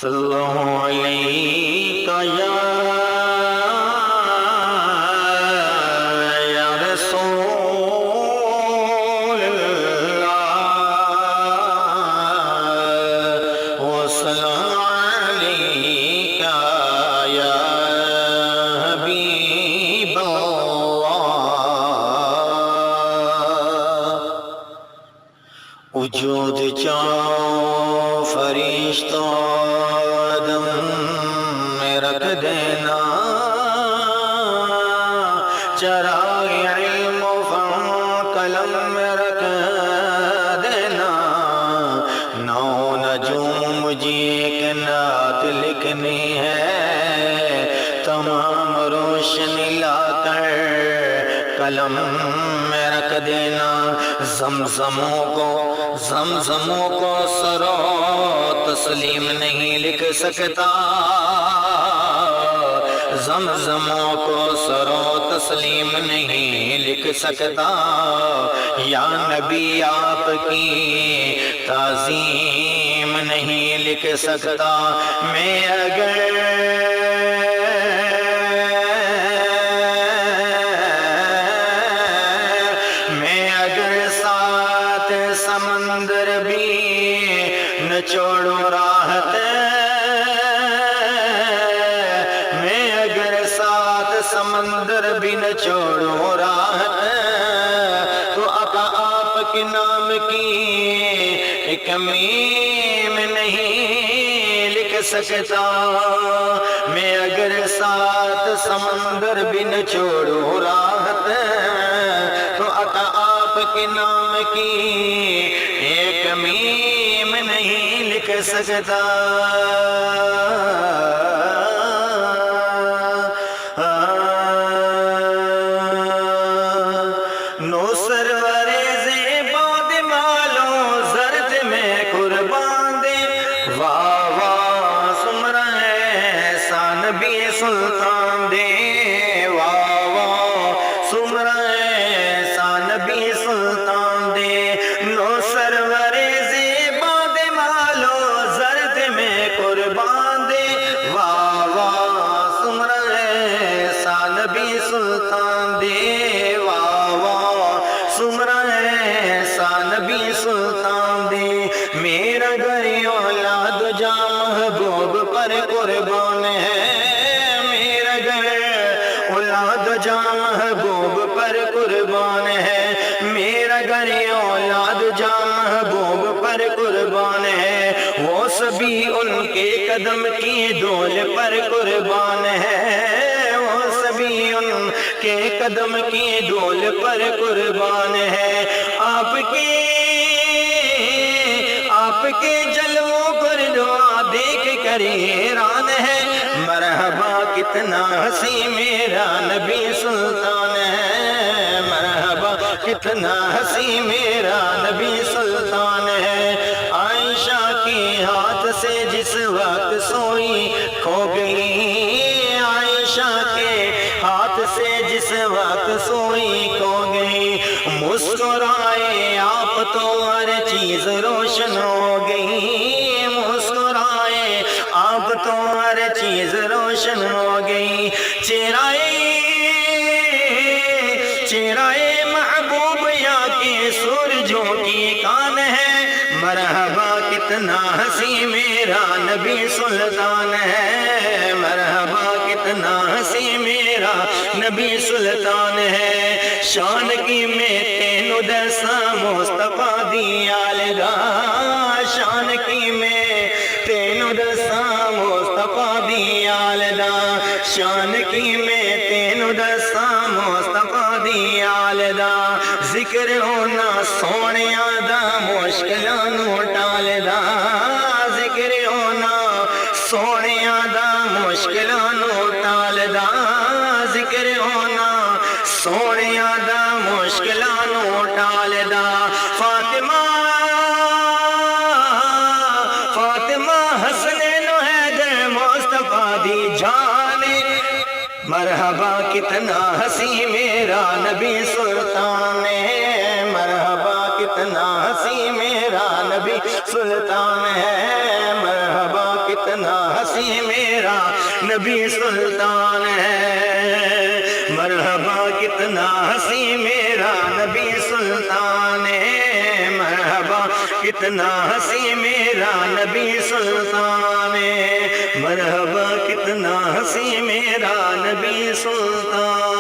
صلی اللہ علیہ یا رسول اللہ وسلام علیکہ یا حبیب اللہ وجود چاو فرشتوں دم میں رکھ دینا چراغ علم و فن قلم میں رکھ دینا نو نجوم مجھے ایک نعت لکھنی ہے تمام روشنی لا کر قلم میں رکھ دینا زمزموں کو سرو تسلیم نہیں لکھ سکتا زمزموں کو سرو تسلیم نہیں لکھ سکتا یا نبی آپ کی تعظیم نہیں لکھ سکتا میں اگر سات سمندر بھی نچوڑوں راحت میں اگر سات سمندر بھی نچوڑوں راحت تو آقا آپ کے نام کی ایک میم نہیں لکھ سکتا میں اگر سات سمندر بھی نچوڑوں راحت تو آقا آپ کے نام کی ایک میم نہیں لکھ سکتا نو سرور زیباد مالوں زرد میں قربان دے واہ واہ سمرہ ایسا نبی سلطان دے واہ واہ سمرہ ایسا نبی سلطان دے نو سرور زیباد مالوں زرد میں قربان دے واہ واہ سمرہ ایسا نبی سلطان دے واہ واہ سمرہ ایسا نبی سلطان دے میرا گھر اولاد جا محبوب پر قربان ہے میرا گھر اولاد جا محبوب پر قربان ہے میرا گھر اولاد جا محبوب پر قربان ہے وہ سبھی ان کے قدم کی دھول پر قربان ہے وہ سبھی ان کے قدم کی دھول پر قربان ہے آپ کے جلووں پر دعا دیکھ کر حیران ہے مرحبا کتنا حسین میرا نبی سلطان ہے مرحبا کتنا حسین میرا نبی سلطان ہے عائشہ کے ہاتھ سے جس وقت سوئی کھو گئی عائشہ کے ہاتھ سے جس وقت سوئی کھو گئی مسکرائے آپ تو ہر چیز روشن ہو گئی مسکرائے آپ تو ہر چیز روشن ہو گئی چہرہ محبوب یا کے سورجوں کی کان ہے مرحبا کتنا حسین میرا نبی سلطان ہے مرحبا کتنا حسین میرا نبی سلطان ہے شان کی میں تینو دسا مصطفیٰ دی آلگا شان کی میں تینو دسا مصطفیٰ دی آلگا شان کی میں تینو دسا مصطفیٰ دی آلگا ذکر ہونا سونے آدھا مشکلانو ٹالدا ذکر ہونا سونے آدھا مشکلانو ٹالدا ذکر ہونا سونے آدھا مشکلانو ٹالدا فاطمہ حسنین و حیدر مصطفیٰ دی جان مرحبا کتنا حسین میرا نبی سلطان ہے مرحبا کتنا حسین میرا نبی سلطان ہے مرحبا کتنا ہنسی میرا نبی سلطان ہے، مرحبا کتنا ہنسی میرا نبی سلطان ہے، مرحبا کتنا ہنسی میرا نبی سلطان ہے، مرحبا کتنا ہنسی میرا نبی سلطان